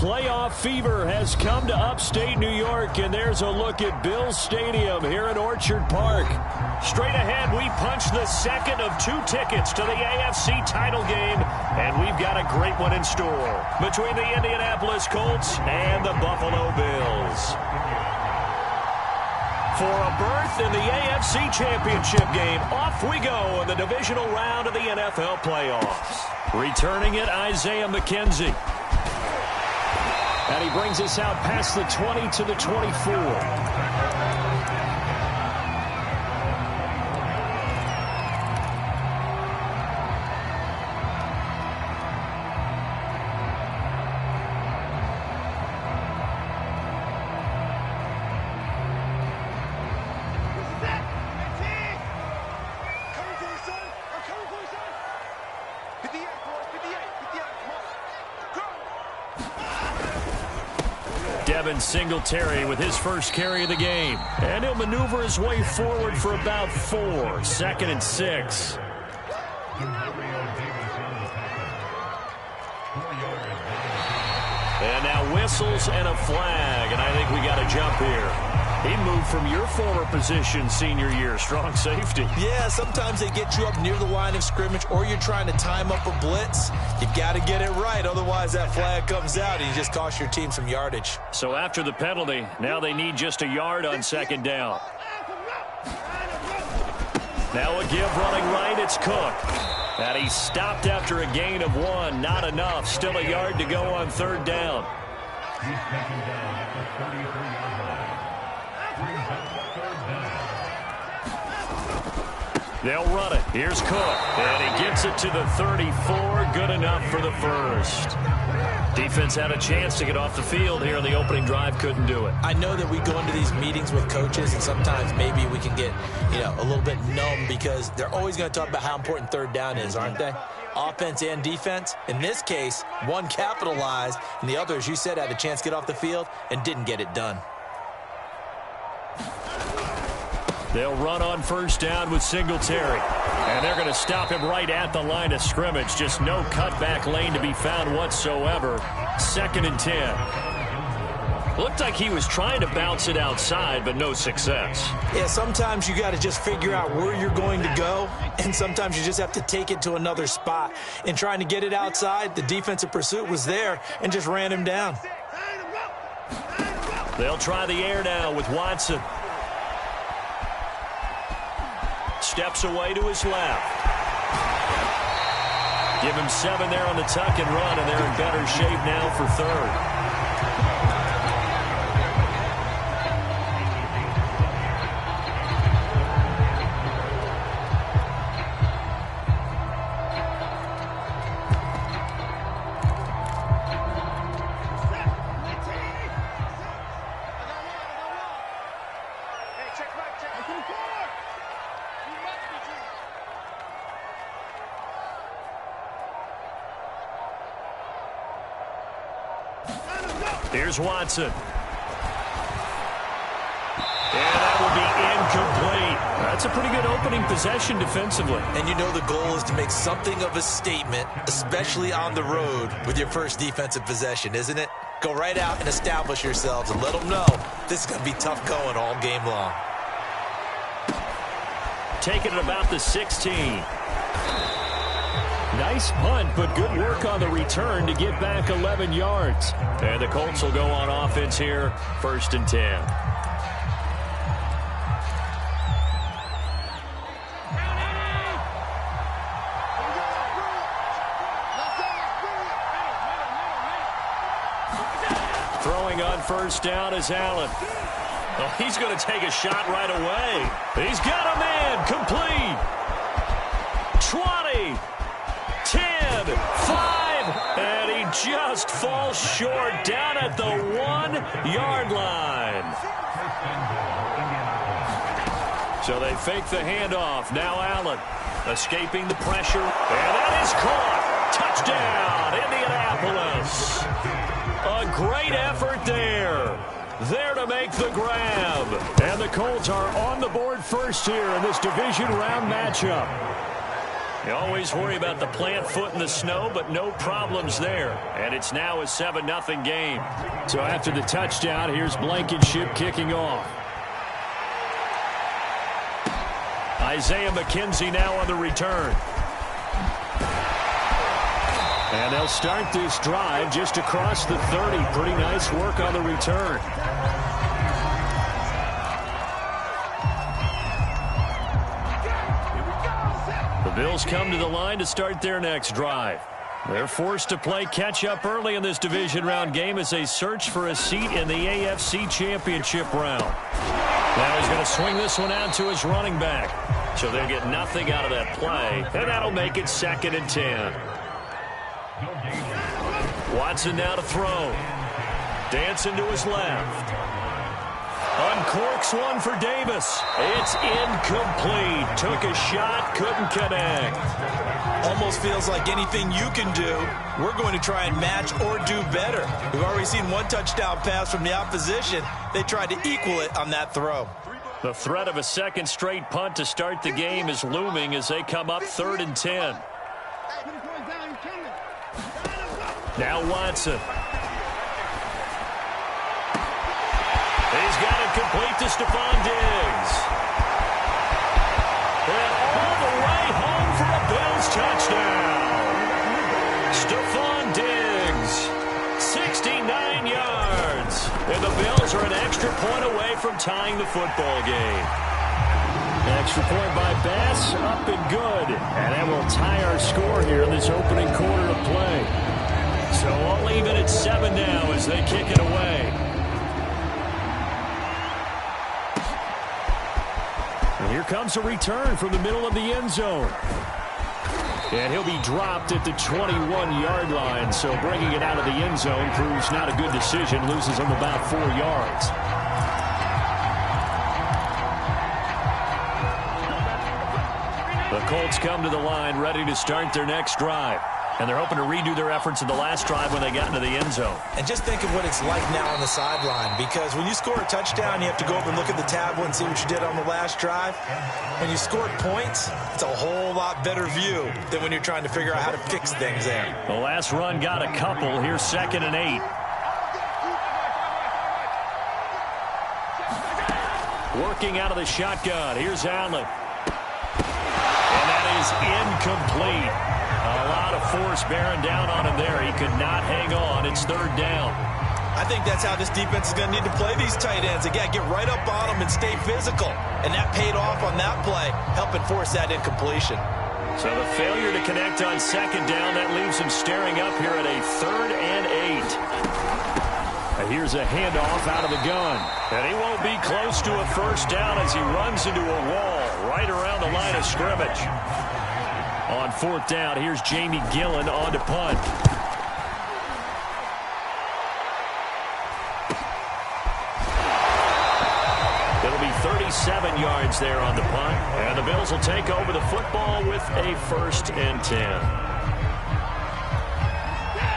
Playoff fever has come to upstate New York, and there's a look at Bills Stadium here at Orchard Park. Straight ahead, we punch the second of 2 tickets to the AFC title game, and we've got a great one in store between the Indianapolis Colts and the Buffalo Bills. For a berth in the AFC Championship game, off we go in the divisional round of the NFL playoffs. Returning it, Isaiah McKenzie. And he brings us out past the 20 to the 24. Devin Singletary with his first carry of the game. And he'll maneuver his way forward for about 4. 2nd and 6. And now whistles and a flag. And I think we got a jump here. He moved from your former position senior year, strong safety. Yeah, sometimes they get you up near the line of scrimmage, or you're trying to time up a blitz. You've got to get it right, otherwise that flag comes out and you just cost your team some yardage. So after the penalty, now they need just a yard on 2nd down. Now a give running right, it's Cook. And he stopped after a gain of 1, not enough. Still a yard to go on 3rd down. He's taken down at the 33-yard line. Brings up 3rd down. They'll run it. Here's Cook. And he gets it to the 34. Good enough for the first. Defense had a chance to get off the field here in the opening drive. Couldn't do it. I know that we go into these meetings with coaches, and sometimes maybe we can get, a little bit numb because they're always going to talk about how important 3rd down is, aren't they? Offense and defense. In this case, one capitalized, and the other, as you said, had a chance to get off the field and didn't get it done. They'll run on 1st down with Singletary. And they're going to stop him right at the line of scrimmage. Just no cutback lane to be found whatsoever. 2nd and 10. Looked like he was trying to bounce it outside, but no success. Yeah, sometimes you got to just figure out where you're going to go, and sometimes you just have to take it to another spot. In trying to get it outside, the defensive pursuit was there and just ran him down. They'll try the air now with Watson. Steps away to his left. Give him 7 there on the tuck and run, and they're in better shape now for 3rd. Here's Watson. And that will be incomplete. That's a pretty good opening possession defensively. And you know the goal is to make something of a statement, especially on the road with your first defensive possession, isn't it? Go right out and establish yourselves and let them know this is going to be tough going all game long. Taking it about the 16. Nice punt, but good work on the return to get back 11 yards. And the Colts will go on offense here, 1st and 10. Throwing on 1st down is Allen. Oh, he's going to take a shot right away. He's got a man, complete. 20. 10, 5, and he just falls short down at the 1-yard line. So they fake the handoff. Now Allen escaping the pressure, and that is caught. Touchdown, Indianapolis. A great effort there. There to make the grab. And the Colts are on the board first here in this division round matchup. You always worry about the plant foot in the snow, but no problems there. And it's now a 7-0 game. So after the touchdown, here's Blankenship kicking off. Isaiah McKenzie now on the return. And they'll start this drive just across the 30. Pretty nice work on the return. The Bills come to the line to start their next drive. They're forced to play catch-up early in this division round game as they search for a seat in the AFC Championship round. Now he's going to swing this one out to his running back. So they'll get nothing out of that play, and that'll make it 2nd and 10. Watson now to throw. Dancing to his left. Uncorks one for Davis. It's incomplete. Took a shot, couldn't connect. Almost feels like anything you can do, we're going to try and match or do better. We've already seen one touchdown pass from the opposition. They tried to equal it on that throw. The threat of a second straight punt to start the game is looming as they come up 3rd and 10. Now Watson. He's got it complete to Stephon Diggs. And all the way home for a Bills touchdown. Stephon Diggs, 69 yards. And the Bills are an extra point away from tying the football game. Extra point by Bass, up and good. And that will tie our score here in this opening quarter of play. So all even at 7 now as they kick it away. And here comes a return from the middle of the end zone. And he'll be dropped at the 21-yard line. So bringing it out of the end zone proves not a good decision. Loses him about 4 yards. The Colts come to the line ready to start their next drive. And they're hoping to redo their efforts in the last drive when they got into the end zone. And just think of what it's like now on the sideline, because when you score a touchdown, you have to go over and look at the tablet and see what you did on the last drive. When you scored points, it's a whole lot better view than when you're trying to figure out how to fix things there. The last run got a couple. Here's 2nd and 8. Working out of the shotgun. Here's Allen. And that is incomplete. A lot of force bearing down on him there. He could not hang on. It's 3rd down. I think that's how this defense is going to need to play these tight ends. Again, get right up on them and stay physical. And that paid off on that play, helping force that incompletion. So the failure to connect on 2nd down, that leaves him staring up here at a 3rd and 8. Here's a handoff out of the gun. And he won't be close to a 1st down as he runs into a wall right around the line of scrimmage. On 4th down, here's Jamie Gillen on to punt. It'll be 37 yards there on the punt. And the Bills will take over the football with a 1st and 10.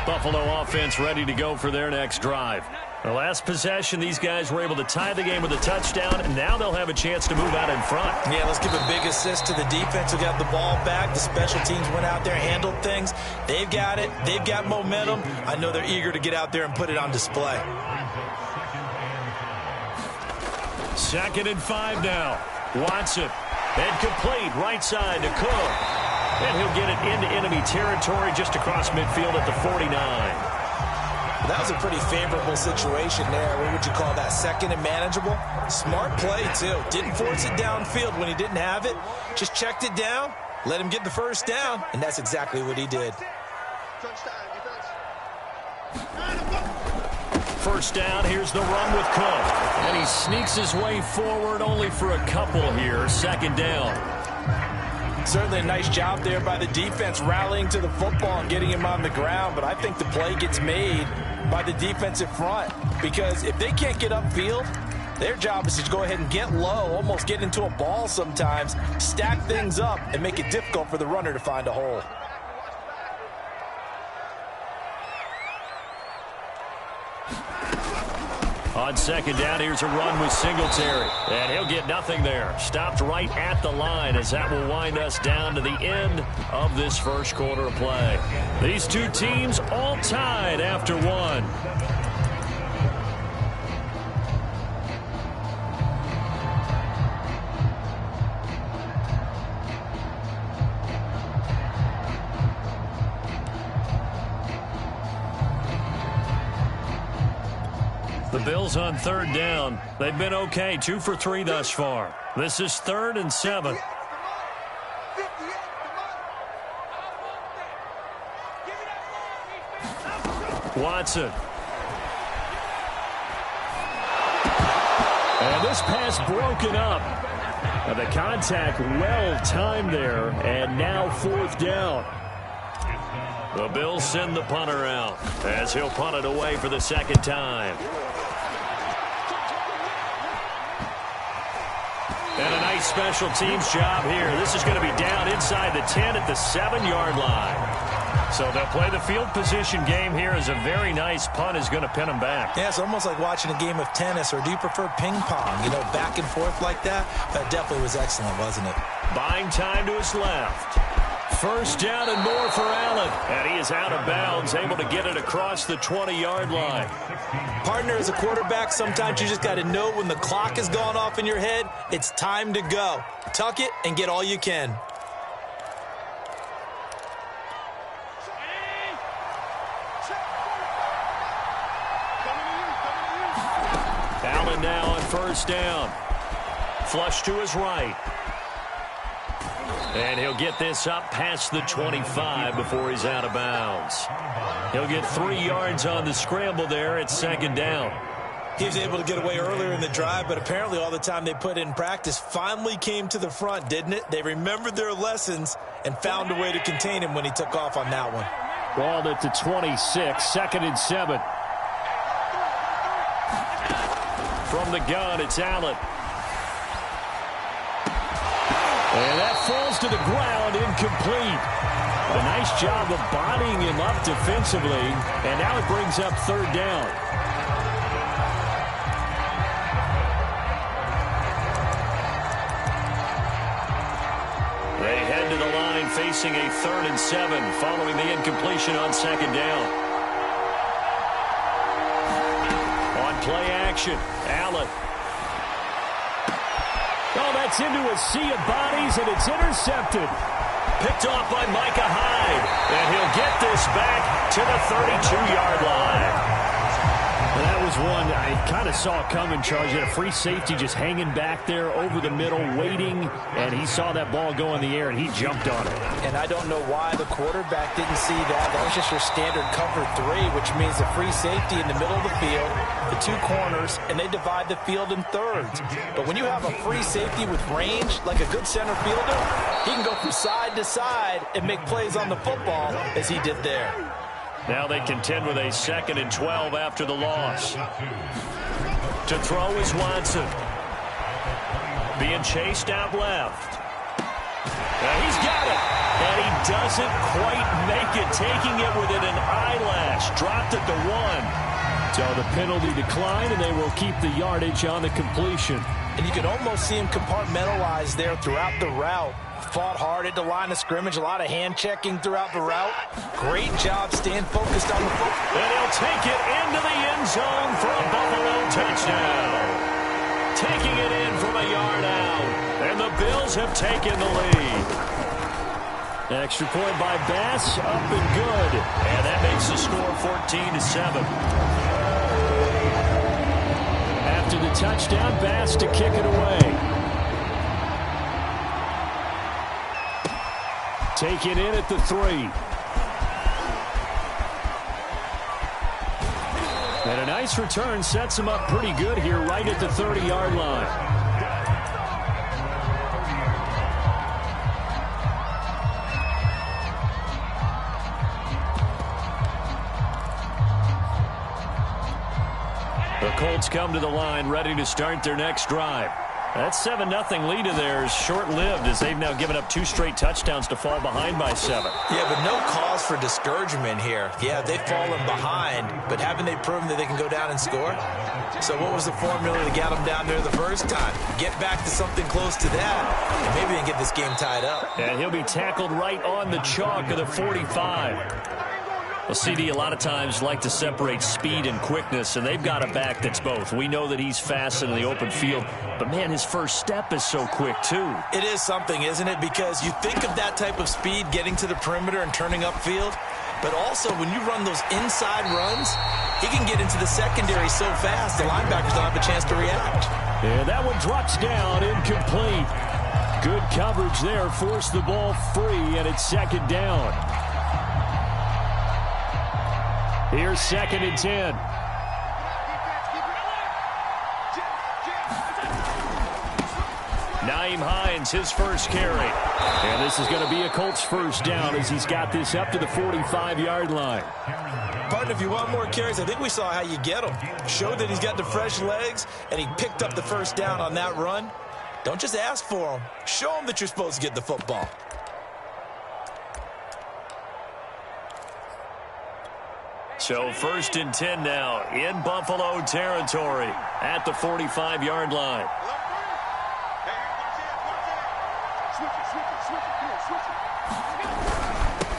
Buffalo offense ready to go for their next drive. The last possession, these guys were able to tie the game with a touchdown, and now they'll have a chance to move out in front. Yeah, let's give a big assist to the defense who got the ball back. The special teams went out there, handled things. They've got it. They've got momentum. I know they're eager to get out there and put it on display. 2nd and 5 now. Watson. And complete right side to Cook. And he'll get it into enemy territory just across midfield at the 49. That was a pretty favorable situation there. What would you call that? 2nd and manageable? Smart play, too. Didn't force it downfield when he didn't have it. Just checked it down, let him get the 1st down, and that's exactly what he did. 1st down, here's the run with Cook. And he sneaks his way forward only for a couple here. 2nd down. Certainly a nice job there by the defense rallying to the football and getting him on the ground, but I think the play gets made by the defensive front, because if they can't get upfield, their job is to go ahead and get low, almost get into a ball sometimes, stack things up, and make it difficult for the runner to find a hole. On second down, here's a run with Singletary. And he'll get nothing there. Stopped right at the line as that will wind us down to the end of this first quarter of play. These two teams all tied after one. The Bills on third down. They've been okay, 2 for 3 thus far. This is 3rd and 7. Watson. And this pass broken up. The contact well timed there, and now 4th down. The Bills send the punter out as he'll punt it away for the second time. And a nice special teams job here. This is going to be down inside the 10 at the 7-yard line. So they'll play the field position game here as a very nice punt is going to pin them back. Yeah, it's almost like watching a game of tennis, or do you prefer ping pong? You know, back and forth like that? That definitely was excellent, wasn't it? Buying time to his left. First down and more for Allen. And he is out of bounds, able to get it across the 20-yard line. Partner, as a quarterback, sometimes you just got to know when the clock has gone off in your head, it's time to go. Tuck it and get all you can. Allen now on first down. Flush to his right. And he'll get this up past the 25 before he's out of bounds. He'll get 3 yards on the scramble there at second down. He was able to get away earlier in the drive, but apparently all the time they put in practice finally came to the front, didn't it? They remembered their lessons and found a way to contain him when he took off on that one. Ball at the 26, 2nd and 7. From the gun, it's Allen. And that falls to the ground, incomplete. A nice job of bodying him up defensively, and now it brings up 3rd down. They head to the line facing a 3rd and 7 following the incompletion on second down. On play action, Allen. Oh, that's into a sea of bodies, and it's intercepted. Picked off by Micah Hyde. And he'll get this back to the 32-yard line. Well, that was one I kind of saw coming, Charles. He had a free safety just hanging back there over the middle, waiting, and he saw that ball go in the air, and he jumped on it. And I don't know why the quarterback didn't see that. That was just your standard cover 3, which means the free safety in the middle of the field, the 2 corners, and they divide the field in thirds. But when you have a free safety with range, like a good center fielder, he can go from side to side and make plays on the football as he did there. Now they contend with a 2nd and 12 after the loss. To throw is Watson. Being chased out left. And he's got it. And he doesn't quite make it, taking it within an eyelash. Dropped at the 1. So the penalty declined, and they will keep the yardage on the completion. And you could almost see him compartmentalize there throughout the route. Fought hard at the line of scrimmage, a lot of hand-checking throughout the route. Great job staying focused on the football. And he'll take it into the end zone for a Buffalo touchdown. Taking it in from a yard out. And the Bills have taken the lead. Extra point by Bass, up and good. And that makes the score 14-7. After the touchdown, Bass to kick it away. Take it in at the 3. And a nice return sets him up pretty good here right at the 30-yard line. The Colts come to the line ready to start their next drive. That 7-0 lead of theirs short-lived as they've now given up 2 straight touchdowns to fall behind by 7. Yeah, but no cause for discouragement here. Yeah, they've fallen behind, but haven't they proven that they can go down and score? So what was the formula to get them down there the first time? Get back to something close to that, and maybe they can get this game tied up. And he'll be tackled right on the chalk of the 45. Well, CD, a lot of times like to separate speed and quickness, and they've got a back that's both. We know that he's fast in the open field, but, man, his first step is so quick, too. It is something, isn't it? Because you think of that type of speed getting to the perimeter and turning upfield, but also when you run those inside runs, he can get into the secondary so fast the linebackers don't have a chance to react. And that one drops down, incomplete. Good coverage there, forced the ball free, and it's second down. Here's 2nd and 10. Nyheim Hines, his first carry. And this is going to be a Colts first down as he's got this up to the 45-yard line. Partner, if you want more carries, I think we saw how you get them. Showed that he's got the fresh legs, and he picked up the first down on that run. Don't just ask for him. Show him that you're supposed to get the football. So 1st and 10 now in Buffalo territory at the 45-yard line.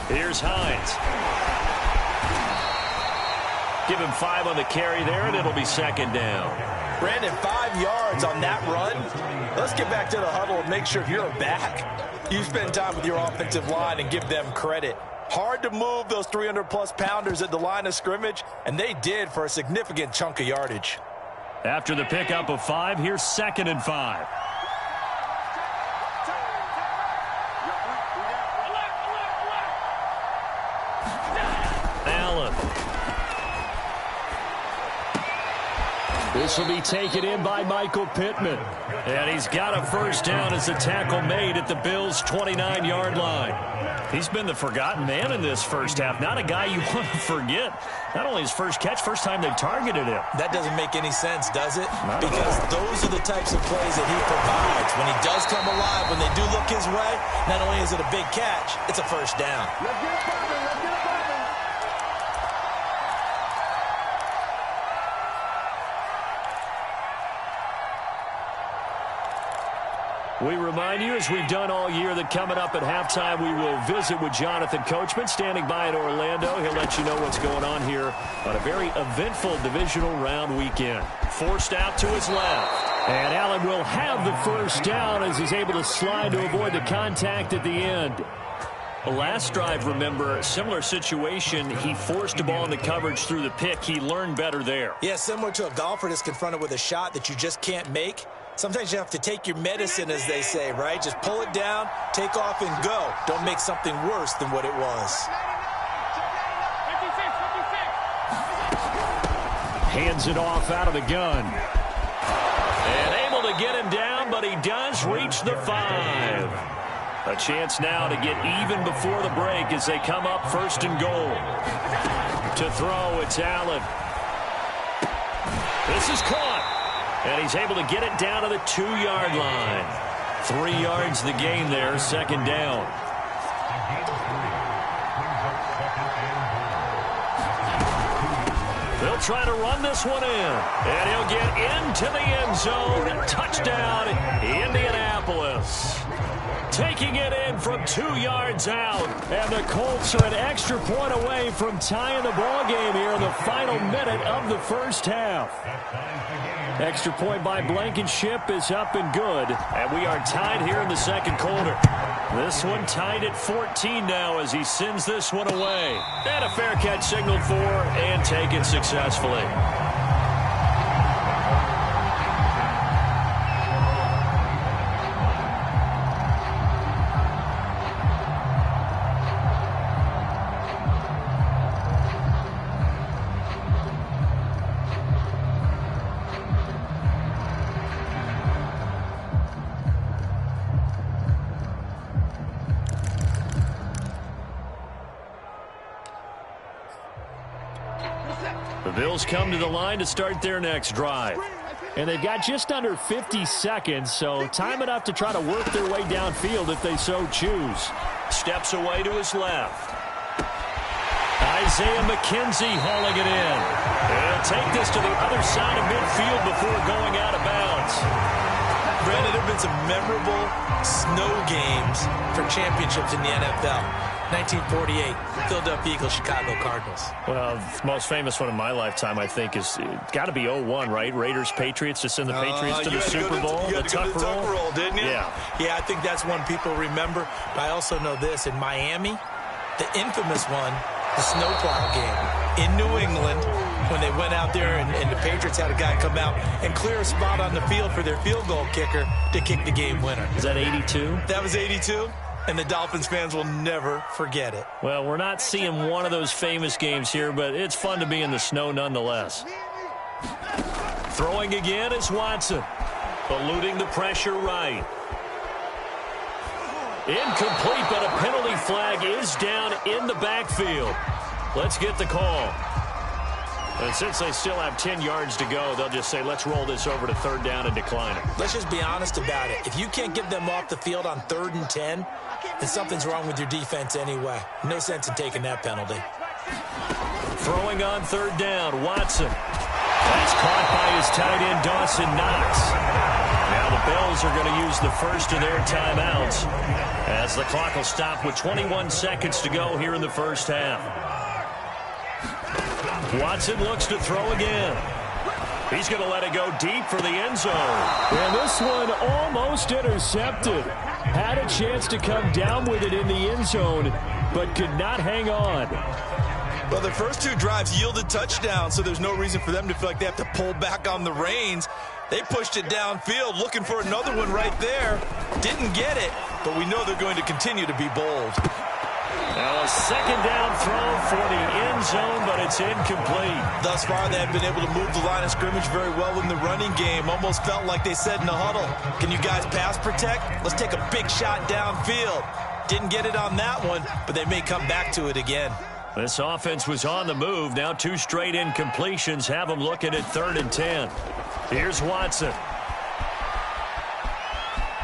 Here's Hines. Give him 5 on the carry there, and it'll be second down. Brandon, 5 yards on that run. Let's get back to the huddle and make sure you're back. You spend time with your offensive line and give them credit. Hard to move those 300-plus pounders at the line of scrimmage, and they did for a significant chunk of yardage. After the pickup of 5, here's 2nd and 5. Allen. This will be taken in by Michael Pittman. And he's got a first down as the tackle made at the Bills' 29-yard line. He's been the forgotten man in this first half. Not a guy you want to forget. Not only his first catch, first time they've targeted him. That doesn't make any sense, does it? Because those are the types of plays that he provides. When he does come alive, when they do look his way, not only is it a big catch, it's a first down. Let's get it popping. Let's get it popping. We remind you, as we've done all year, that coming up at halftime, we will visit with Jonathan Coachman, standing by in Orlando. He'll let you know what's going on here on a very eventful divisional round weekend. Forced out to his left. And Allen will have the first down as he's able to slide to avoid the contact at the end. The last drive, remember, similar situation. He forced a ball in the coverage through the pick. He learned better there. Yeah, similar to a golfer that's confronted with a shot that you just can't make. Sometimes you have to take your medicine, as they say, right? Just pull it down, take off, and go. Don't make something worse than what it was. Hands it off out of the gun. And able to get him down, but he does reach the 5. A chance now to get even before the break as they come up 1st and goal. To throw, it's Allen. This is caught. And he's able to get it down to the 2-yard line. 3 yards the gain there, second down. They'll try to run this one in. And he'll get into the end zone. Touchdown, Indianapolis. Taking it in from 2 yards out. And the Colts are an extra point away from tying the ball game here in the final minute of the first half. Extra point by Blankenship is up and good. And we are tied here in the second quarter. This one tied at 14 now as he sends this one away. And a fair catch signaled for and taken successfully. The Bills come to the line to start their next drive. And they've got just under 50 seconds, so time enough to try to work their way downfield if they so choose. Steps away to his left. Isaiah McKenzie hauling it in. He'll take this to the other side of midfield before going out of bounds. Brandon, there have been some memorable snow games for championships in the NFL. 1948, Philadelphia Eagles, Chicago Cardinals. Well, the most famous one in my lifetime, I think, is got to be 01, right? Raiders, Patriots, to send the Patriots to the Super Bowl. You had to go to the Tuck roll, didn't you? Yeah. Yeah, I think that's one people remember. But I also know this. In Miami, the infamous one, the snowplow game in New England, when they went out there and the Patriots had a guy come out and clear a spot on the field for their field goal kicker to kick the game winner. Is that 82? That was 82. And the Dolphins fans will never forget it. Well, we're not seeing one of those famous games here, but it's fun to be in the snow nonetheless. Throwing again is Watson. Eluding the pressure right. Incomplete, but a penalty flag is down in the backfield. Let's get the call. And since they still have 10 yards to go, they'll just say, let's roll this over to third down and decline it. Let's just be honest about it. If you can't get them off the field on 3rd and 10, then something's wrong with your defense anyway. No sense in taking that penalty. Throwing on 3rd down, Watson. That's caught by his tight end, Dawson Knox. Now the Bills are going to use the first of their timeouts as the clock will stop with 21 seconds to go here in the first half. Watson looks to throw again. He's going to let it go deep for the end zone. And this one almost intercepted. Had a chance to come down with it in the end zone, but could not hang on. Well, the first 2 drives yielded touchdowns, so there's no reason for them to feel like they have to pull back on the reins. They pushed it downfield, looking for another one right there. Didn't get it, but we know they're going to continue to be bold. Now a second down throw for the end zone, but it's incomplete. Thus far, they have been able to move the line of scrimmage very well in the running game. Almost felt like they said in the huddle, can you guys pass protect? Let's take a big shot downfield. Didn't get it on that one, but they may come back to it again. This offense was on the move. Now 2 straight incompletions have them looking at 3rd and 10. Here's Watson.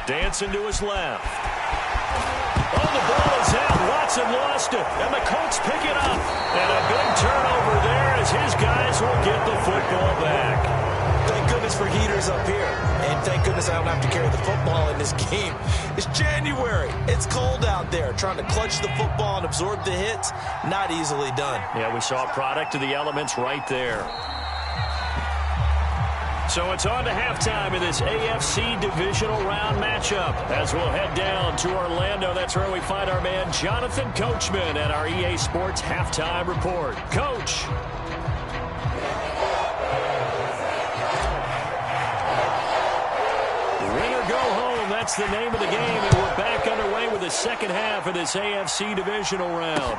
Dancing to his left. Oh, the ball is out. Watson lost it. And the Colts pick it up. And a big turnover there as his guys will get the football back. Thank goodness for heaters up here. And thank goodness I don't have to carry the football in this game. It's January. It's cold out there. Trying to clutch the football and absorb the hits, not easily done. Yeah, we saw a product of the elements right there. So it's on to halftime in this AFC divisional round matchup as we'll head down to Orlando. That's where we find our man Jonathan Coachman at our EA Sports Halftime Report. Coach. Winner go home. That's the name of the game. And we're back underway with the second half of this AFC divisional round.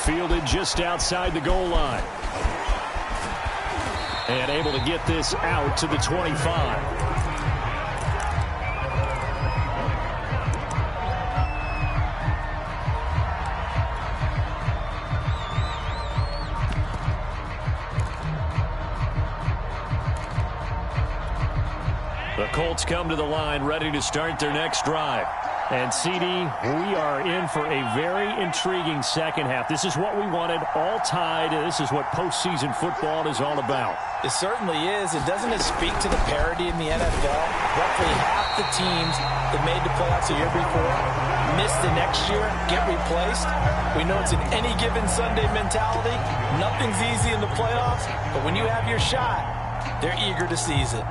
Fielded just outside the goal line. And able to get this out to the 25. The Colts come to the line ready to start their next drive. And, CD, we are in for a very intriguing second half. This is what we wanted, all tied. This is what postseason football is all about. It certainly is. And doesn't it speak to the parity in the NFL? Roughly half the teams that made the playoffs the year before miss the next year, get replaced. We know it's an any given Sunday mentality. Nothing's easy in the playoffs, but when you have your shot, they're eager to seize it.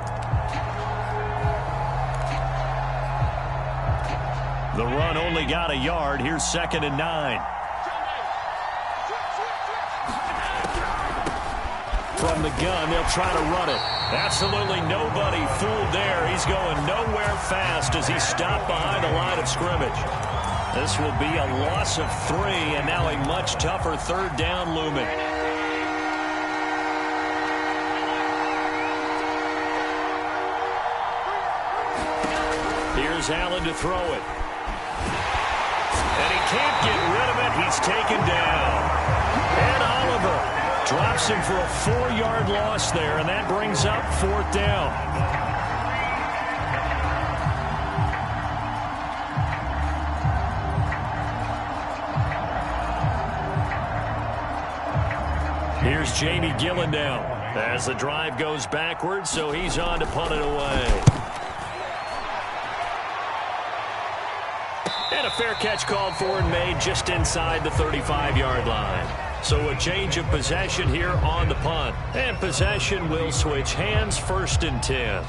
The run only got a yard. Here's 2nd and 9. From the gun, they'll try to run it. Absolutely nobody fooled there. He's going nowhere fast as he's stopped behind the line of scrimmage. This will be a loss of 3, and now a much tougher 3rd down looming. Here's Allen to throw it. And he can't get rid of it. He's taken down. And Oliver Drops him for a 4-yard loss there, and that brings up 4th down. Here's Jamie Gillen now as the drive goes backwards, so he's on to punt it away. And a fair catch called for and made just inside the 35-yard line. So a change of possession here on the punt. And possession will switch hands, 1st and 10.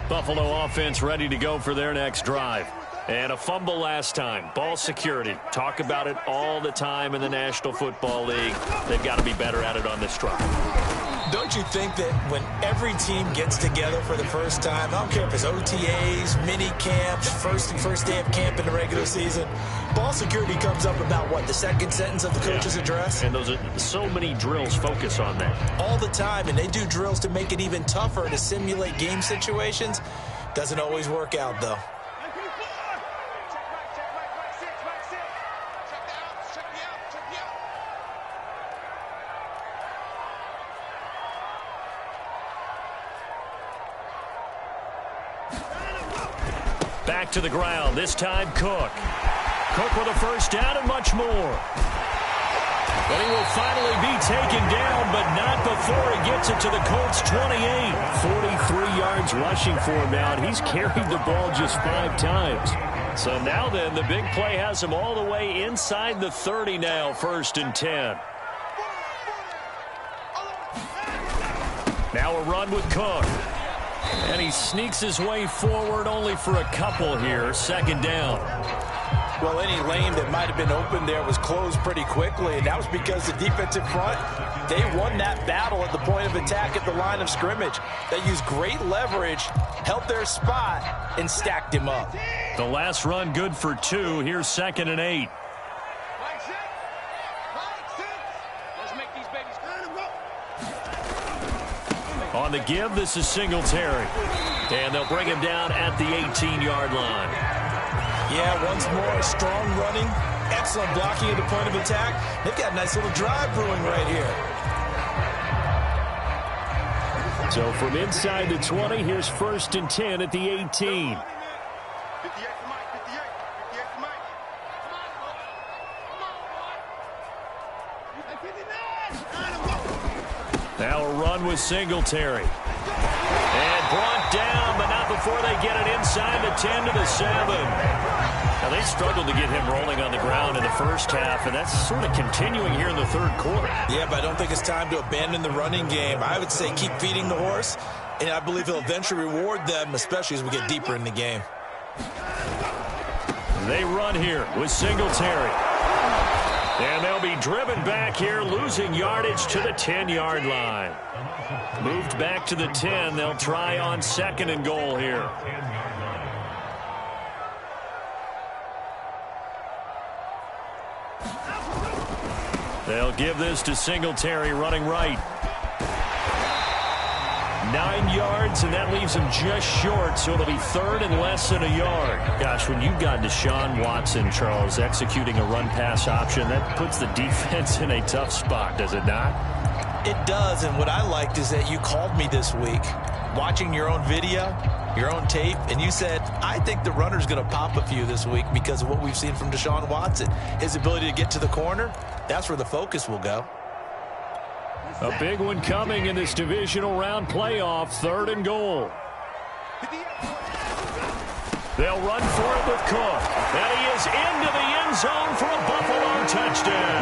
Buffalo offense ready to go for their next drive. And a fumble last time. Ball security. Talk about it all the time in the National Football League. They've got to be better at it on this drive. Don't you think that when every team gets together for the first time, I don't care if it's OTAs, mini camps, first day of camp in the regular season, ball security comes up about what, the second sentence of the coach's address? And those are so many drills focus on that. All the time, and they do drills to make it even tougher to simulate game situations. Doesn't always work out, though. Back to the ground, this time Cook. Cook with a 1st down and much more. But he will finally be taken down, but not before he gets it to the Colts 28. 43 yards rushing for him now, and he's carried the ball just 5 times. So now then, the big play has him all the way inside the 30 now, 1st and 10. Now a run with Cook. And he sneaks his way forward only for a couple here. 2nd down. Well, any lane that might have been open there was closed pretty quickly, and that was because the defensive front, they won that battle at the point of attack at the line of scrimmage. They used great leverage, held their spot, and stacked him up. The last run good for 2. Here's 2nd and 8. On the give, this is Singletary. And they'll bring him down at the 18-yard line. Yeah, once more, strong running, excellent blocking at the point of attack. They've got a nice little drive brewing right here. So from inside the 20, here's 1st and 10 at the 18. Now a run with Singletary. And brought down, but not before they get it inside the 10 to the 7. Now they struggled to get him rolling on the ground in the first half, and that's sort of continuing here in the 3rd quarter. Yeah, but I don't think it's time to abandon the running game. I would say keep feeding the horse, and I believe he'll eventually reward them, especially as we get deeper in the game. They run here with Singletary. And they'll be driven back here, losing yardage to the 10-yard line. Moved back to the 10. They'll try on 2nd and goal here. They'll give this to Singletary running right. 9 yards, and that leaves him just short, so it'll be 3rd and less than a yard. Gosh, when you've got Deshaun Watson, Charles, executing a run-pass option, that puts the defense in a tough spot, does it not? It does, and what I liked is that you called me this week, watching your own video, your own tape, and you said, I think the runner's going to pop a few this week because of what we've seen from Deshaun Watson. His ability to get to the corner, that's where the focus will go. A big one coming in this divisional round playoff, 3rd and goal. They'll run for it with Cook. And he is into the end zone for a Buffalo touchdown.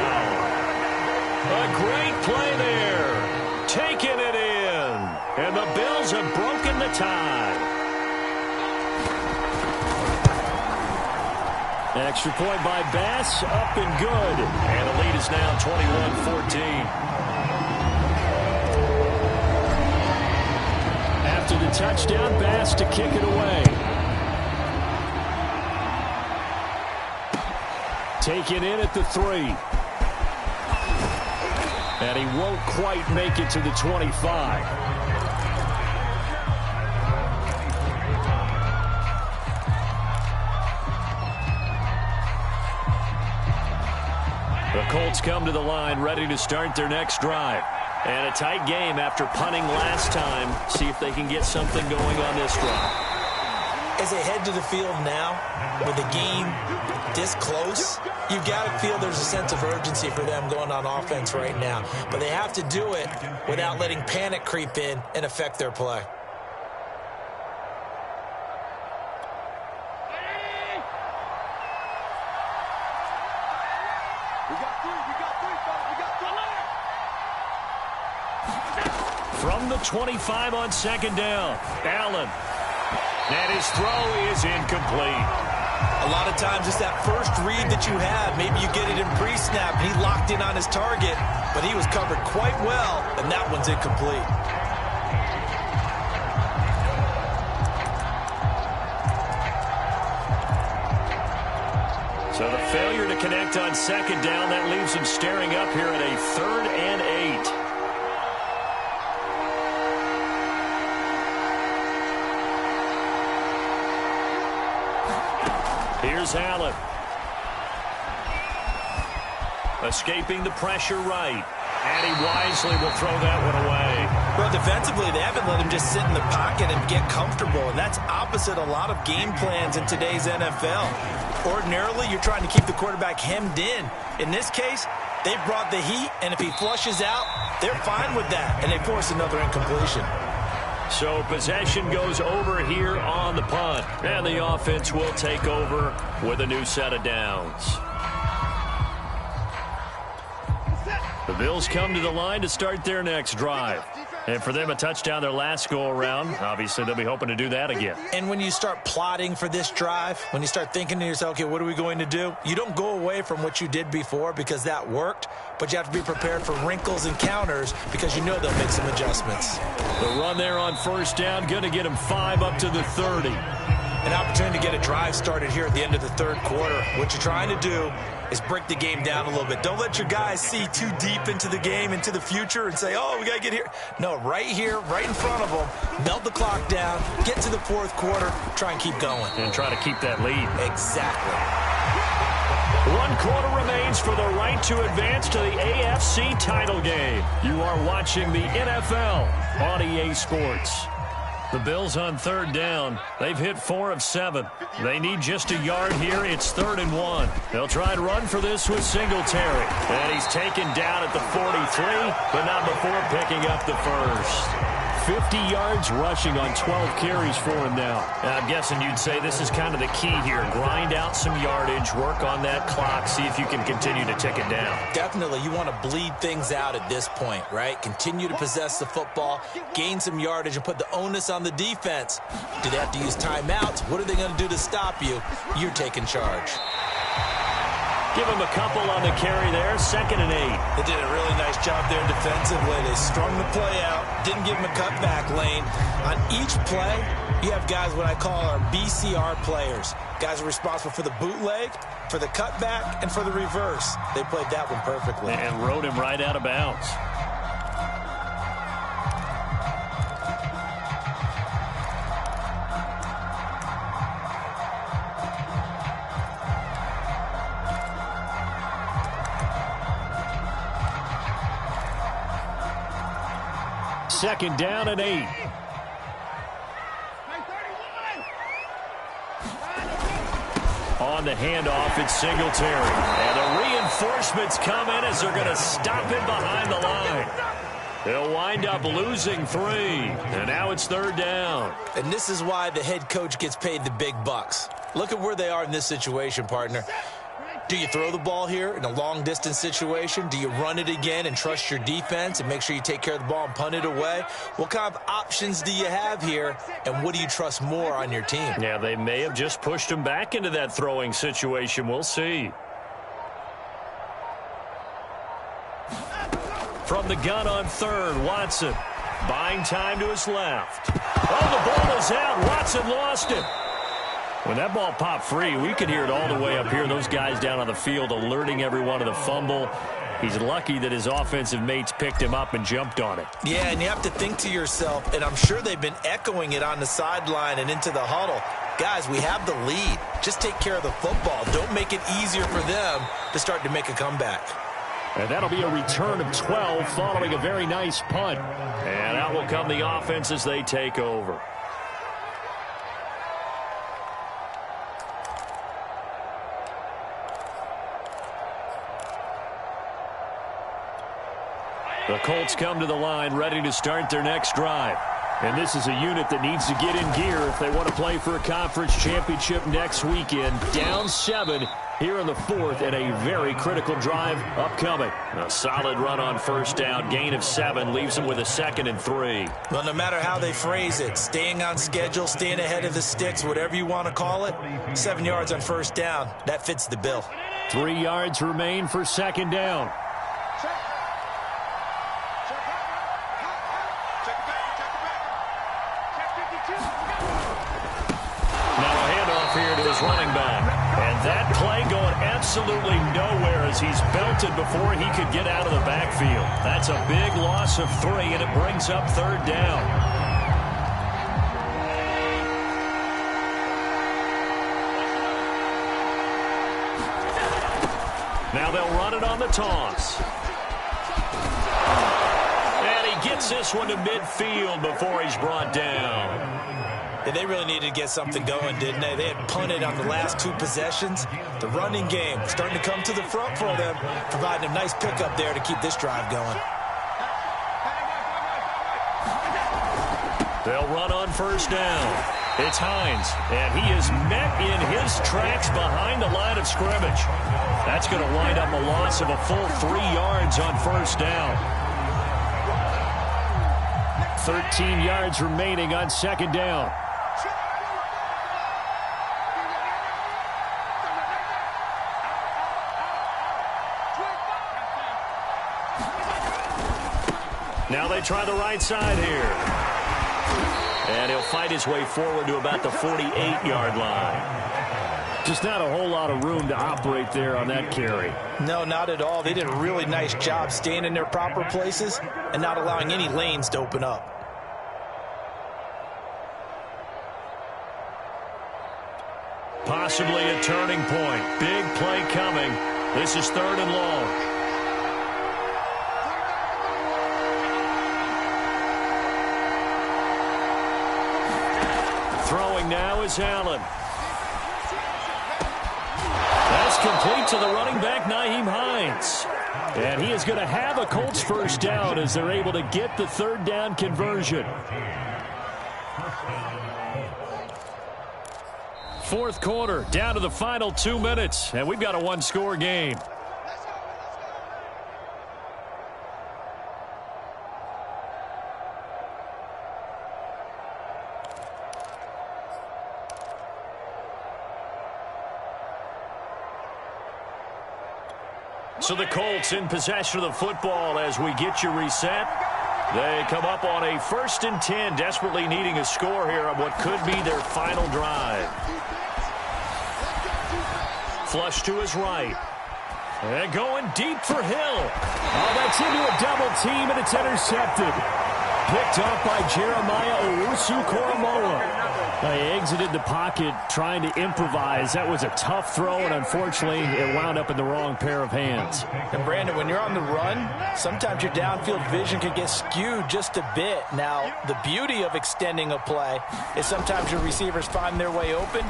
A great play there. Taking it in. And the Bills have broken the tie. Extra point by Bass, up and good. And the lead is now 21-14. After the touchdown, Bass to kick it away. Taken in at the 3. And he won't quite make it to the 25. The Colts come to the line ready to start their next drive. And a tight game after punting last time. See if they can get something going on this drive. As they head to the field now, with the game this close, you've got to feel there's a sense of urgency for them going on offense right now. But they have to do it without letting panic creep in and affect their play. From the 25 on second down, Allen. And his throw is incomplete. A lot of times it's that first read that you have. Maybe you get it in pre-snap, and he locked in on his target, but he was covered quite well, and that one's incomplete. So the failure to connect on second down, that leaves him staring up here at a 3rd and 8. Here's Allen. Escaping the pressure right. And he wisely will throw that one away. Well, defensively, they haven't let him just sit in the pocket and get comfortable, and that's opposite a lot of game plans in today's NFL. Ordinarily, you're trying to keep the quarterback hemmed in. In this case, they brought the heat, and if he flushes out, they're fine with that, and they force another incompletion. So possession goes over here on the punt. And the offense will take over with a new set of downs. The Bills come to the line to start their next drive. And for them, a touchdown their last go-around. Obviously, they'll be hoping to do that again. And when you start plotting for this drive, when you start thinking to yourself, okay, what are we going to do? You don't go away from what you did before because that worked, but you have to be prepared for wrinkles and counters because you know they'll make some adjustments. The run there on first down, going to get him 5 up to the 30. An opportunity to get a drive started here at the end of the third quarter. What you're trying to do is break the game down a little bit. Don't let your guys see too deep into the game, into the future, and say, oh, we got to get here. No, right here, right in front of them, melt the clock down, get to the fourth quarter, try and keep going. And try to keep that lead. Exactly. 1 quarter remains for the right to advance to the AFC title game. You are watching the NFL on EA Sports. The Bills on third down. They've hit 4 of 7. They need just a yard here. It's 3rd and 1. They'll try and run for this with Singletary. And he's taken down at the 43, but not before picking up the first. 50 yards rushing on 12 carries for him now. I'm guessing you'd say this is kind of the key here. Grind out some yardage, work on that clock, see if you can continue to tick it down. Definitely, you want to bleed things out at this point, right? Continue to possess the football, gain some yardage, and put the onus on the defense. Do they have to use timeouts? What are they going to do to stop you? You're taking charge. Give him a couple on the carry there. 2nd and 8. They did a really nice job there defensively. They strung the play out, didn't give him a cutback lane. On each play, you have guys what I call our BCR players. Guys are responsible for the bootleg, for the cutback, and for the reverse. They played that one perfectly. And rode him right out of bounds. Second down and 8. On the handoff, it's Singletary. And the reinforcements come in as they're going to stop him behind the line. They'll wind up losing 3. And now it's 3rd down. And this is why the head coach gets paid the big bucks. Look at where they are in this situation, partner. Do you throw the ball here in a long-distance situation? Do you run it again and trust your defense and make sure you take care of the ball and punt it away? What kind of options do you have here, and what do you trust more on your team? Yeah, they may have just pushed him back into that throwing situation. We'll see. From the gun on 3rd, Watson. Buying time to his left. Oh, the ball is out. Watson lost it. When that ball popped free, we could hear it all the way up here. Those guys down on the field alerting everyone of the fumble. He's lucky that his offensive mates picked him up and jumped on it. Yeah, and you have to think to yourself, and I'm sure they've been echoing it on the sideline and into the huddle. guys, we have the lead. Just take care of the football. Don't make it easier for them to start to make a comeback. And that'll be a return of 12 following a very nice punt. And out will come the offense as they take over. The Colts come to the line ready to start their next drive. And this is a unit that needs to get in gear if they want to play for a conference championship next weekend. Down 7 here in the 4th, and a very critical drive upcoming. A solid run on first down. Gain of 7 leaves them with a 2nd and 3. Well, no matter how they phrase it, staying on schedule, staying ahead of the sticks, whatever you want to call it, 7 yards on first down, that fits the bill. 3 yards remain for second down. Running back. And that play going absolutely nowhere as he's belted before he could get out of the backfield. That's a big loss of 3, and it brings up third down. Now they'll run it on the toss. And he gets this one to midfield before he's brought down. Yeah, they really needed to get something going, didn't they? They had punted on the last 2 possessions. The running game starting to come to the front for them, providing a nice pickup there to keep this drive going. They'll run on first down. It's Hines, and he is met in his tracks behind the line of scrimmage. That's going to wind up a loss of a full 3 yards on first down. 13 yards remaining on second down. Now they try the right side here. And he'll fight his way forward to about the 48-yard line. Just not a whole lot of room to operate there on that carry. No, not at all. They did a really nice job staying in their proper places and not allowing any lanes to open up. Possibly a turning point. Big play coming. This is 3rd and long. Throwing now is Allen. That's complete to the running back, Nyheim Hines. And he is going to have a Colts first down as they're able to get the third down conversion. 4th quarter, down to the final 2 minutes, and we've got a 1-score game. So the Colts in possession of the football as we get you reset. They come up on a 1st and 10, desperately needing a score here on what could be their final drive. Flush to his right. And going deep for Hill. Oh, that's into a double team, and it's intercepted. Picked up by Jeremiah Owusu-Koramoah. They exited the pocket trying to improvise. That was a tough throw, and unfortunately, it wound up in the wrong pair of hands. And, Brandon, when you're on the run, sometimes your downfield vision can get skewed just a bit. Now, the beauty of extending a play is sometimes your receivers find their way open,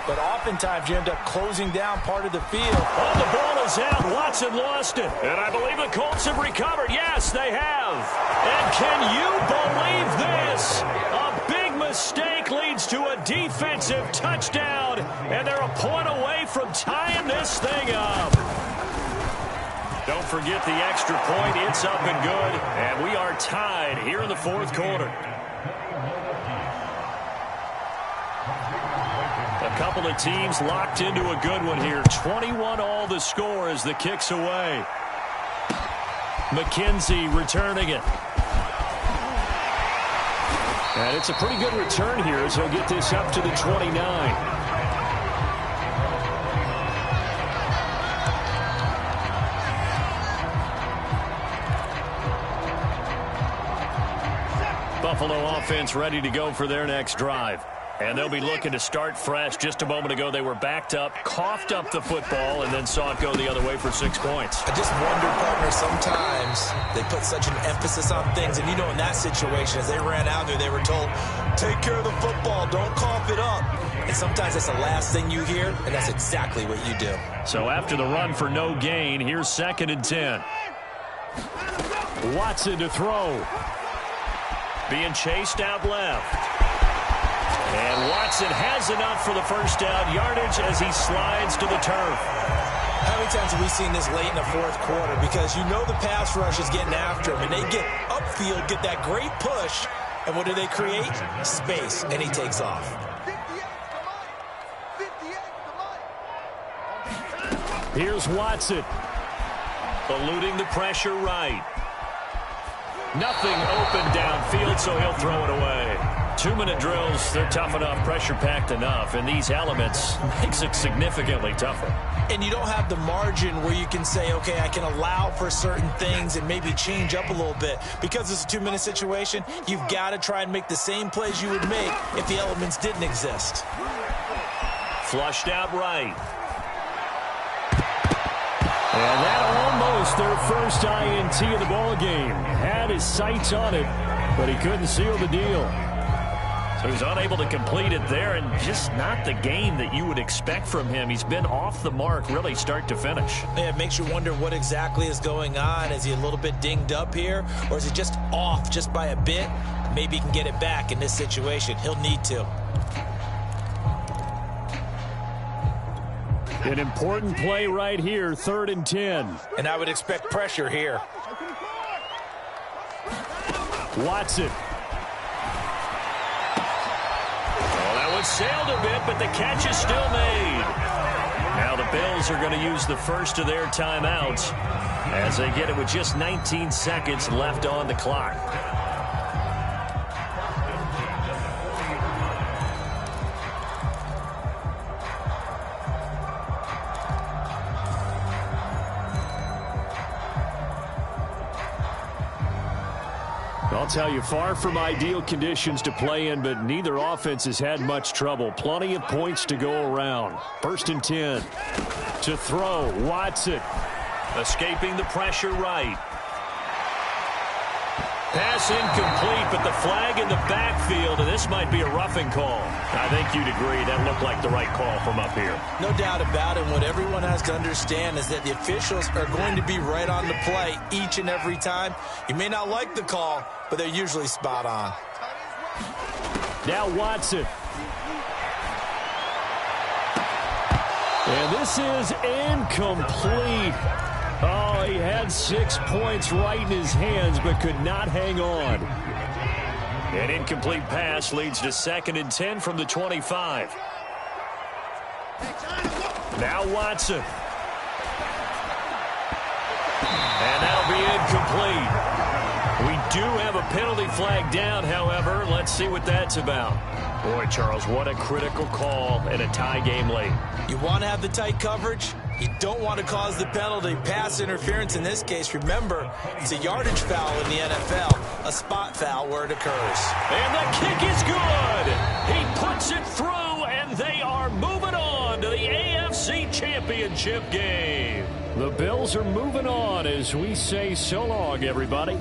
but oftentimes you end up closing down part of the field. Oh, the ball is out. Watson lost it. And I believe the Colts have recovered. Yes, they have. And can you believe this? A big mistake leads to a defensive touchdown, and they're a point away from tying this thing up. Don't forget the extra point. It's up and good, and we are tied here in the 4th quarter. A couple of teams locked into a good one here. 21-all the score as the kick's away. McKenzie returning it. And it's a pretty good return here as he'll get this up to the 29. Buffalo offense ready to go for their next drive. And they'll be looking to start fresh. Just a moment ago, they were backed up, coughed up the football, and then saw it go the other way for 6 points. I just wonder, partner, sometimes they put such an emphasis on things. And, in that situation, as they ran out there, they were told, take care of the football, don't cough it up. And sometimes that's the last thing you hear, and that's exactly what you do. So after the run for no gain, here's 2nd and 10. Watson to throw. Being chased out left. And Watson has enough for the first down yardage as he slides to the turf. How many times have we seen this late in the fourth quarter? Because the pass rush is getting after him, and they get upfield, get that great push, and what do they create? Space, and he takes off. Here's Watson. Eluding the pressure right. Nothing open downfield, so he'll throw it away. 2-minute drills, they're tough enough, pressure-packed enough, and these elements makes it significantly tougher. And you don't have the margin where you can say, okay, I can allow for certain things and maybe change up a little bit. Because it's a 2-minute situation, you've got to try and make the same plays you would make if the elements didn't exist. Flushed out right. And that almost their first INT of the ballgame. Had his sights on it, but he couldn't seal the deal. So he's unable to complete it there, and just not the game that you would expect from him. He's been off the mark really start to finish. Yeah, it makes you wonder what exactly is going on. Is he a little bit dinged up here, or is he just off just by a bit? Maybe he can get it back in this situation. He'll need to. An important play right here, 3rd and 10. And I would expect pressure here. Watson. Sailed a bit, but the catch is still made. Now the Bills are going to use the first of their timeouts as they get it with just 19 seconds left on the clock. I'll tell you, far from ideal conditions to play in, but neither offense has had much trouble. Plenty of points to go around. 1st and 10. To throw, Watson. Escaping the pressure right. Pass incomplete, but the flag in the backfield, and this might be a roughing call. I think you'd agree that looked like the right call from up here. No doubt about it. What everyone has to understand is that the officials are going to be right on the play each and every time. You may not like the call, but they're usually spot on. Now Watson. And this is incomplete. Oh, he had 6 points right in his hands, but could not hang on. An incomplete pass leads to 2nd and 10 from the 25. Now Watson. And that'll be incomplete. We do have a penalty flag down, however. Let's see what that's about. Boy, Charles, what a critical call in a tie game late. You want to have the tight coverage? You don't want to cause the penalty. Pass interference in this case. Remember, it's a yardage foul in the NFL, a spot foul where it occurs. And the kick is good. He puts it through, and they are moving on to the AFC Championship game. The Bills are moving on as we say so long, everybody.